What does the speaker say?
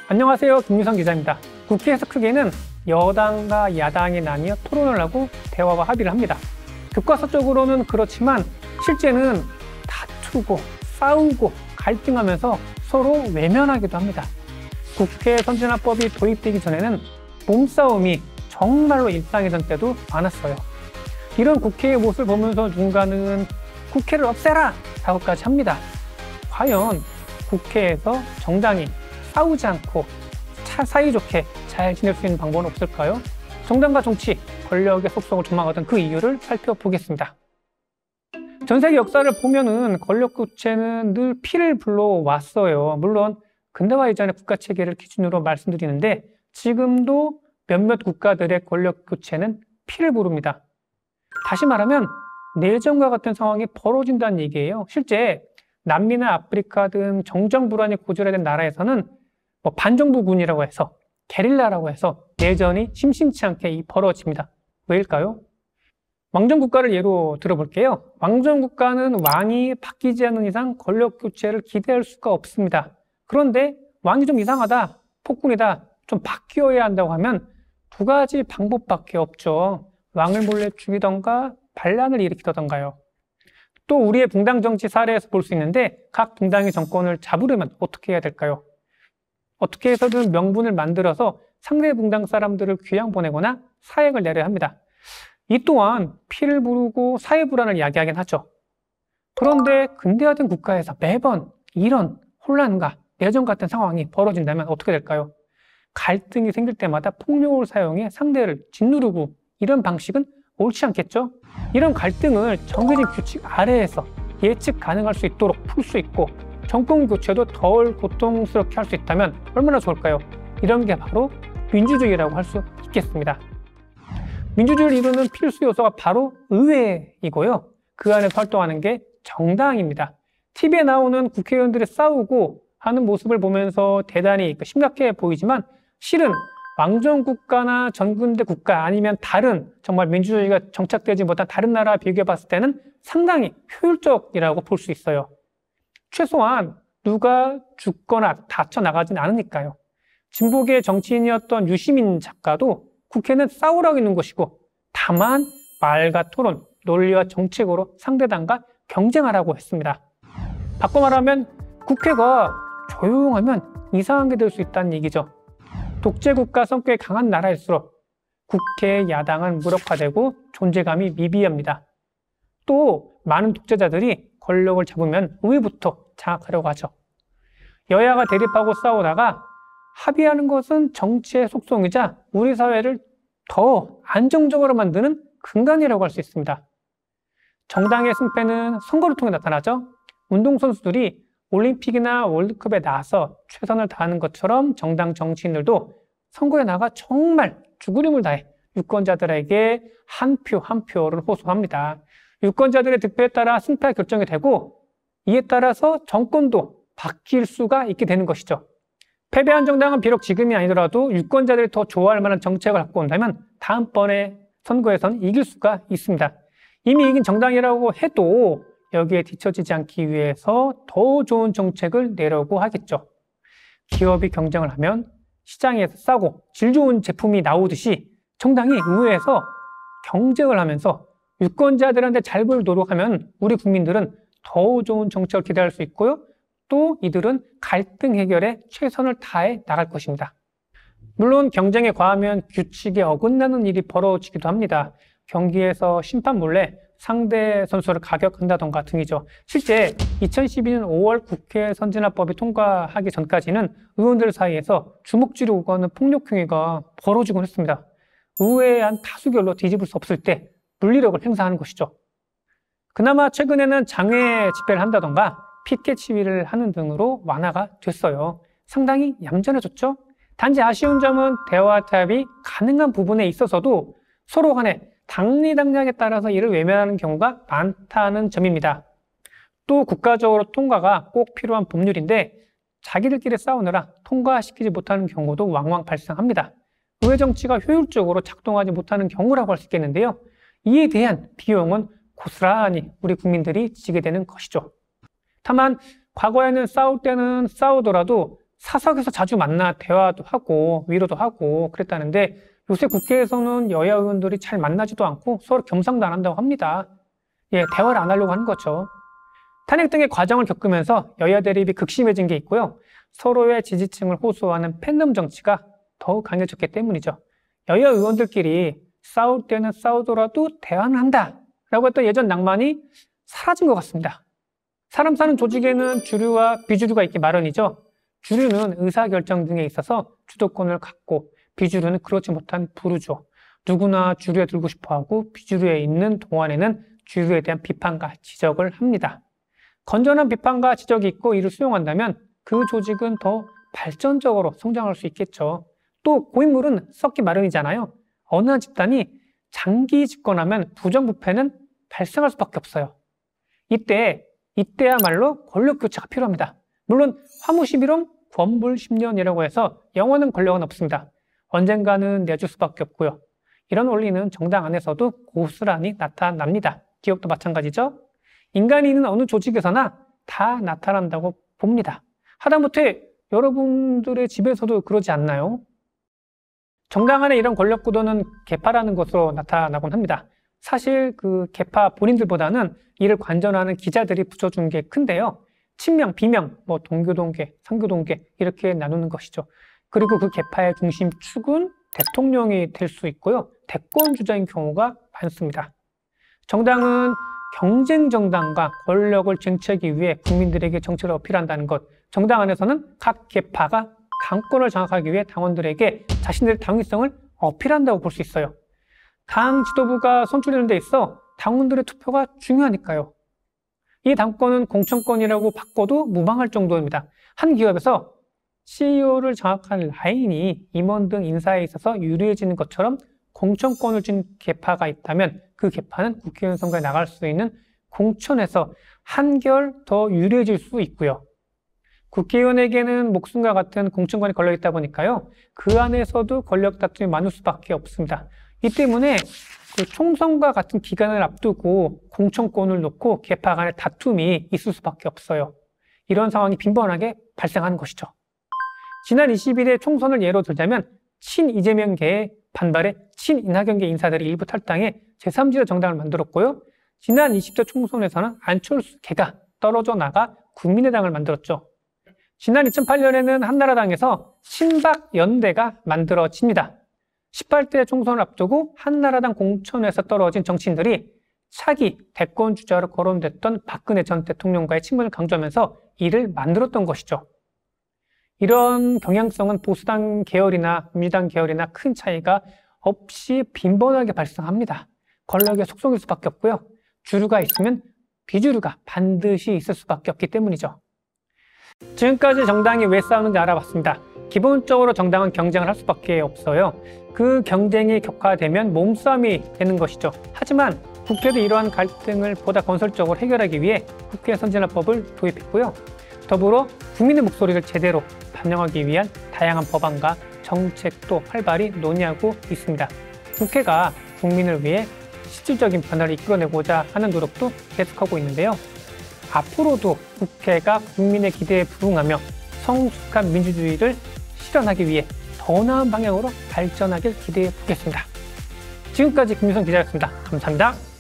안녕하세요. 김유성 기자입니다. 국회에서 크게는 여당과 야당이 나뉘어 토론을 하고 대화와 합의를 합니다. 교과서적으로는 그렇지만 실제는 다투고 싸우고 갈등하면서 서로 외면하기도 합니다. 국회 선진화법이 도입되기 전에는 몸싸움이 정말로 일상이던 때도 많았어요. 이런 국회의 모습을 보면서 누군가는 국회를 없애라! 라고까지 합니다. 과연 국회에서 정당이 싸우지 않고 사이좋게 잘 지낼 수 있는 방법은 없을까요? 정당과 정치, 권력의 속성을 조망하던 그 이유를 살펴보겠습니다. 전 세계 역사를 보면은 권력 구체는 늘 피를 불러왔어요. 물론 근대화 이전의 국가 체계를 기준으로 말씀드리는데 지금도 몇몇 국가들의 권력 구체는 피를 부릅니다. 다시 말하면 내전과 같은 상황이 벌어진다는 얘기예요. 실제 남미나 아프리카 등 정정 불안이 고조된 나라에서는 반정부군이라고 해서 게릴라라고 해서 내전이 심심치 않게 벌어집니다. 왜일까요? 왕정국가를 예로 들어볼게요. 왕정국가는 왕이 바뀌지 않는 이상 권력 교체를 기대할 수가 없습니다. 그런데 왕이 좀 이상하다, 폭군이다, 좀 바뀌어야 한다고 하면 두 가지 방법밖에 없죠. 왕을 몰래 죽이던가 반란을 일으키던가요. 또 우리의 붕당 정치 사례에서 볼 수 있는데 각 붕당의 정권을 잡으려면 어떻게 해야 될까요? 어떻게 해서든 명분을 만들어서 상대 붕당 사람들을 귀양 보내거나 사형을 내려야 합니다. 이 또한 피를 부르고 사회 불안을 야기하긴 하죠. 그런데 근대화된 국가에서 매번 이런 혼란과 내전 같은 상황이 벌어진다면 어떻게 될까요? 갈등이 생길 때마다 폭력을 사용해 상대를 짓누르고 이런 방식은 옳지 않겠죠? 이런 갈등을 정해진 규칙 아래에서 예측 가능할 수 있도록 풀 수 있고 정권 교체도 덜 고통스럽게 할 수 있다면 얼마나 좋을까요? 이런 게 바로 민주주의라고 할 수 있겠습니다. 민주주의를 이루는 필수 요소가 바로 의회이고요. 그 안에서 활동하는 게 정당입니다. TV에 나오는 국회의원들이 싸우고 하는 모습을 보면서 대단히 심각해 보이지만 실은 왕정국가나 전근대 국가 아니면 다른 정말 민주주의가 정착되지 못한 다른 나라와 비교해 봤을 때는 상당히 효율적이라고 볼 수 있어요. 최소한 누가 죽거나 다쳐나가진 않으니까요. 진보계 정치인이었던 유시민 작가도 국회는 싸우라고 있는 곳이고 다만 말과 토론, 논리와 정책으로 상대당과 경쟁하라고 했습니다. 바꿔 말하면 국회가 조용하면 이상한 게 될 수 있다는 얘기죠. 독재국가 성격이 강한 나라일수록 국회 야당은 무력화되고 존재감이 미비합니다. 또 많은 독재자들이 권력을 잡으면 의회부터 장악하려고 하죠. 여야가 대립하고 싸우다가 합의하는 것은 정치의 속성이자 우리 사회를 더 안정적으로 만드는 근간이라고 할 수 있습니다. 정당의 승패는 선거를 통해 나타나죠. 운동선수들이 올림픽이나 월드컵에 나서 최선을 다하는 것처럼 정당 정치인들도 선거에 나가 정말 죽을 힘을 다해 유권자들에게 한 표 한 표를 호소합니다. 유권자들의 득표에 따라 승패가 결정이 되고 이에 따라서 정권도 바뀔 수가 있게 되는 것이죠. 패배한 정당은 비록 지금이 아니더라도 유권자들이 더 좋아할 만한 정책을 갖고 온다면 다음번에 선거에서는 이길 수가 있습니다. 이미 이긴 정당이라고 해도 여기에 뒤처지지 않기 위해서 더 좋은 정책을 내려고 하겠죠. 기업이 경쟁을 하면 시장에서 싸고 질 좋은 제품이 나오듯이 정당이 의회에서 경쟁을 하면서 유권자들한테 잘 보이도록 노력하면 우리 국민들은 더 좋은 정책을 기대할 수 있고요. 또 이들은 갈등 해결에 최선을 다해 나갈 것입니다. 물론 경쟁에 과하면 규칙에 어긋나는 일이 벌어지기도 합니다. 경기에서 심판 몰래 상대 선수를 가격한다던가 등이죠. 실제 2012년 5월 국회 선진화법이 통과하기 전까지는 의원들 사이에서 주먹쥐로 오가는 폭력 행위가 벌어지곤 했습니다. 의회의 한 다수결로 뒤집을 수 없을 때 물리력을 행사하는 것이죠. 그나마 최근에는 장외 집회를 한다던가 피켓 시위를 하는 등으로 완화가 됐어요. 상당히 얌전해졌죠? 단지 아쉬운 점은 대화 타협이 가능한 부분에 있어서도 서로 간에 당리당략에 따라서 이를 외면하는 경우가 많다는 점입니다. 또 국가적으로 통과가 꼭 필요한 법률인데 자기들끼리 싸우느라 통과시키지 못하는 경우도 왕왕 발생합니다. 의회 정치가 효율적으로 작동하지 못하는 경우라고 할 수 있겠는데요. 이에 대한 비용은 고스란히 우리 국민들이 지게 되는 것이죠. 다만 과거에는 싸울 때는 싸우더라도 사석에서 자주 만나 대화도 하고 위로도 하고 그랬다는데 요새 국회에서는 여야 의원들이 잘 만나지도 않고 서로 겸상도 안 한다고 합니다. 예, 대화를 안 하려고 하는 거죠. 탄핵 등의 과정을 겪으면서 여야 대립이 극심해진 게 있고요. 서로의 지지층을 호소하는 팬덤 정치가 더욱 강해졌기 때문이죠. 여야 의원들끼리 싸울 때는 싸우더라도 대화는 한다라고 했던 예전 낭만이 사라진 것 같습니다. 사람 사는 조직에는 주류와 비주류가 있기 마련이죠. 주류는 의사결정 등에 있어서 주도권을 갖고 비주류는 그렇지 못한 부류죠. 누구나 주류에 들고 싶어하고 비주류에 있는 동안에는 주류에 대한 비판과 지적을 합니다. 건전한 비판과 지적이 있고 이를 수용한다면 그 조직은 더 발전적으로 성장할 수 있겠죠. 또 고인물은 썩기 마련이잖아요. 어느 한 집단이 장기 집권하면 부정부패는 발생할 수밖에 없어요. 이때야말로 권력 교체가 필요합니다. 물론 화무십일홍 권불십년이라고 해서 영원한 권력은 없습니다. 언젠가는 내줄 수밖에 없고요. 이런 원리는 정당 안에서도 고스란히 나타납니다. 기업도 마찬가지죠. 인간이 있는 어느 조직에서나 다 나타난다고 봅니다. 하다못해 여러분들의 집에서도 그러지 않나요? 정당 안에 이런 권력 구도는 계파라는 것으로 나타나곤 합니다. 사실 그 계파 본인들보다는 이를 관전하는 기자들이 붙여준 게 큰데요. 친명, 비명, 동교동계, 상교동계 이렇게 나누는 것이죠. 그리고 그 계파의 중심축은 대통령이 될 수 있고요. 대권 주자인 경우가 많습니다. 정당은 경쟁 정당과 권력을 쟁취하기 위해 국민들에게 정치를 어필한다는 것. 정당 안에서는 각 계파가 당권을 장악하기 위해 당원들에게 자신들의 당위성을 어필한다고 볼 수 있어요. 당 지도부가 선출되는 데 있어 당원들의 투표가 중요하니까요. 이 당권은 공천권이라고 바꿔도 무방할 정도입니다. 한 기업에서 CEO를 장악한 라인이 임원 등 인사에 있어서 유리해지는 것처럼 공천권을 쥔 계파가 있다면 그 계파는 국회의원 선거에 나갈 수 있는 공천에서 한결 더 유리해질 수 있고요. 국회의원에게는 목숨과 같은 공천권이 걸려있다 보니까요. 그 안에서도 권력 다툼이 많을 수밖에 없습니다. 이 때문에 그 총선과 같은 기간을 앞두고 공천권을 놓고 계파 간의 다툼이 있을 수밖에 없어요. 이런 상황이 빈번하게 발생하는 것이죠. 지난 20일에 총선을 예로 들자면 친이재명계의 반발에 친이낙연계 인사들이 일부 탈당해 제3지대 정당을 만들었고요. 지난 20대 총선에서는 안철수계가 떨어져 나가 국민의당을 만들었죠. 지난 2008년에는 한나라당에서 친박연대가 만들어집니다. 18대 총선을 앞두고 한나라당 공천에서 떨어진 정치인들이 차기 대권 주자로 거론됐던 박근혜 전 대통령과의 친분을 강조하면서 이를 만들었던 것이죠. 이런 경향성은 보수당 계열이나 민주당 계열이나 큰 차이가 없이 빈번하게 발생합니다. 권력의 속성일 수밖에 없고요. 주류가 있으면 비주류가 반드시 있을 수밖에 없기 때문이죠. 지금까지 정당이 왜 싸우는지 알아봤습니다. 기본적으로 정당은 경쟁을 할 수밖에 없어요. 그 경쟁이 격화되면 몸싸움이 되는 것이죠. 하지만 국회도 이러한 갈등을 보다 건설적으로 해결하기 위해 국회 선진화법을 도입했고요. 더불어 국민의 목소리를 제대로 반영하기 위한 다양한 법안과 정책도 활발히 논의하고 있습니다. 국회가 국민을 위해 실질적인 변화를 이끌어내고자 하는 노력도 계속하고 있는데요. 앞으로도 국회가 국민의 기대에 부응하며 성숙한 민주주의를 실현하기 위해 더 나은 방향으로 발전하길 기대해 보겠습니다. 지금까지 김유성 기자였습니다. 감사합니다.